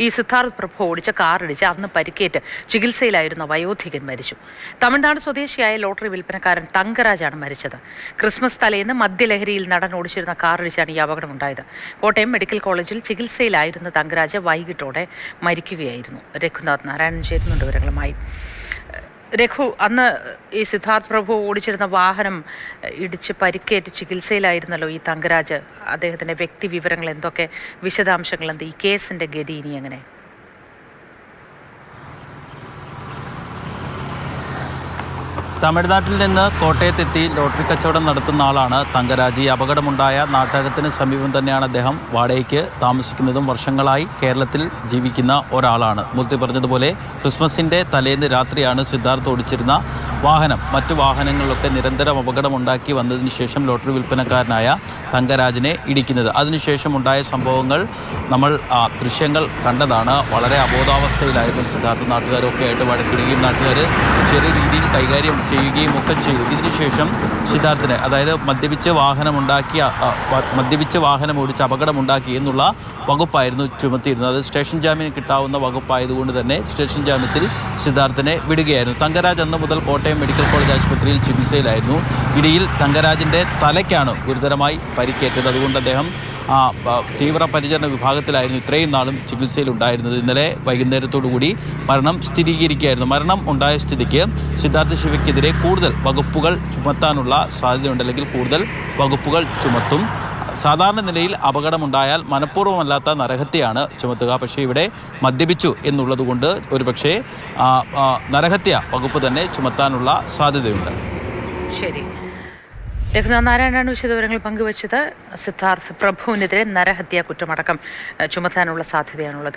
ഈ സിദ്ധാർത്ഥ് പ്രഭു ഓടിച്ച കാറിടിച്ച് അന്ന് പരിക്കേറ്റ് ചികിത്സയിലായിരുന്ന വയോധികൻ മരിച്ചു. തമിഴ്നാട് സ്വദേശിയായ ലോട്ടറി വിൽപ്പനക്കാരൻ തങ്കരാജാണ് മരിച്ചത്. ക്രിസ്മസ് തലേന്ന് മദ്യലഹരിയിൽ നടൻ ഓടിച്ചിരുന്ന കാറിടിച്ചാണ് ഈ അപകടമുണ്ടായത്. കോട്ടയം മെഡിക്കൽ കോളേജിൽ ചികിത്സയിലായിരുന്ന തങ്കരാജ് വൈകിട്ടോടെ മരിക്കുകയായിരുന്നു. രഘുനാഥ് നാരായണൻ ചേരുന്നുണ്ട് വിവരങ്ങളുമായി. രഘു, അന്ന് ഈ സിദ്ധാർത്ഥ് പ്രഭു ഓടിച്ചിരുന്ന വാഹനം ഇടിച്ച് പരിക്കേറ്റ് ചികിത്സയിലായിരുന്നല്ലോ ഈ തങ്കരാജ്. അദ്ദേഹത്തിൻ്റെ വ്യക്തി വിവരങ്ങൾ എന്തൊക്കെ, വിശദാംശങ്ങൾ എന്ത്, ഈ കേസിൻ്റെ ഗതി ഇനി എങ്ങനെ? തമിഴ്നാട്ടിൽ നിന്ന് കോട്ടയത്തെത്തി ലോട്ടറി കച്ചവടം നടത്തുന്ന ആളാണ് തങ്കരാജ്. ഈ അപകടമുണ്ടായ നാട്ടകത്തിന് സമീപം തന്നെയാണ് അദ്ദേഹം വാടകയ്ക്ക് താമസിക്കുന്നതും. വർഷങ്ങളായി കേരളത്തിൽ ജീവിക്കുന്ന ഒരാളാണ്. മൂർത്തി പറഞ്ഞതുപോലെ ക്രിസ്മസിൻ്റെ തലേന്ന് രാത്രിയാണ് സിദ്ധാർത്ഥ് ഓടിച്ചിരുന്ന വാഹനം മറ്റു വാഹനങ്ങളിലൊക്കെ നിരന്തരം അപകടമുണ്ടാക്കി വന്നതിന് ശേഷം ലോട്ടറി വിൽപ്പനക്കാരനായ തങ്കരാജിനെ ഇടിക്കുന്നത്. അതിനുശേഷം ഉണ്ടായ സംഭവങ്ങൾ നമ്മൾ ദൃശ്യങ്ങൾ കണ്ടതാണ്. വളരെ അബോധാവസ്ഥയിലായിരുന്നു സിദ്ധാർത്ഥ്. നാട്ടുകാരൊക്കെ ആയിട്ട് വഴക്കിടുകയും നാട്ടുകാർ ചെറിയ രീതിയിൽ കൈകാര്യം ചെയ്യുകയും ഒക്കെ ചെയ്തു. ഇതിനുശേഷം സിദ്ധാർത്ഥിനെ, അതായത് മദ്യപിച്ച് വാഹനം ഓടിച്ച് അപകടമുണ്ടാക്കി എന്നുള്ള വകുപ്പായിരുന്നു ചുമത്തിയിരുന്നത്. അത് സ്റ്റേഷൻ ജാമ്യം കിട്ടാവുന്ന വകുപ്പായതുകൊണ്ട് തന്നെ സ്റ്റേഷൻ ജാമ്യത്തിൽ സിദ്ധാർത്ഥിനെ വിടുകയായിരുന്നു. തങ്കരാജ് അന്ന് മുതൽ കോട്ടയം മെഡിക്കൽ കോളേജ് ആശുപത്രിയിൽ ചികിത്സയിലായിരുന്നു. ഇടിയിൽ തങ്കരാജിൻ്റെ തലയ്ക്കാണ് ഗുരുതരമായി പരിക്കേറ്റത്. അതുകൊണ്ട് അദ്ദേഹം തീവ്രപരിചരണ വിഭാഗത്തിലായിരുന്നു ഇത്രയും നാളും ചികിത്സയിലുണ്ടായിരുന്നത്. ഇന്നലെ വൈകുന്നേരത്തോടുകൂടി മരണം സ്ഥിരീകരിക്കുകയായിരുന്നു. മരണം ഉണ്ടായ സ്ഥിതിക്ക് സിദ്ധാർത്ഥ് ശിവയ്ക്കെതിരെ കൂടുതൽ വകുപ്പുകൾ ചുമത്താനുള്ള സാധ്യതയുണ്ട്, അല്ലെങ്കിൽ കൂടുതൽ വകുപ്പുകൾ ചുമത്തും. സാധാരണ നിലയിൽ അപകടമുണ്ടായാൽ മനഃപൂർവ്വമല്ലാത്ത നരഹത്യയാണ് ചുമത്തുക. പക്ഷേ ഇവിടെ മദ്യപിച്ചു എന്നുള്ളതുകൊണ്ട് ഒരുപക്ഷെ നരഹത്യ വകുപ്പ് തന്നെ ചുമത്താനുള്ള സാധ്യതയുണ്ട്. ശരി, രഘുനാഥ് നാരായണനാണ് വിശദവിവരങ്ങൾ പങ്കുവച്ചത്. സിദ്ധാർത്ഥ് പ്രഭുവിനെതിരെ നരഹത്യാ കുറ്റമടക്കം ചുമത്താനുള്ള സാധ്യതയാണുള്ളത്.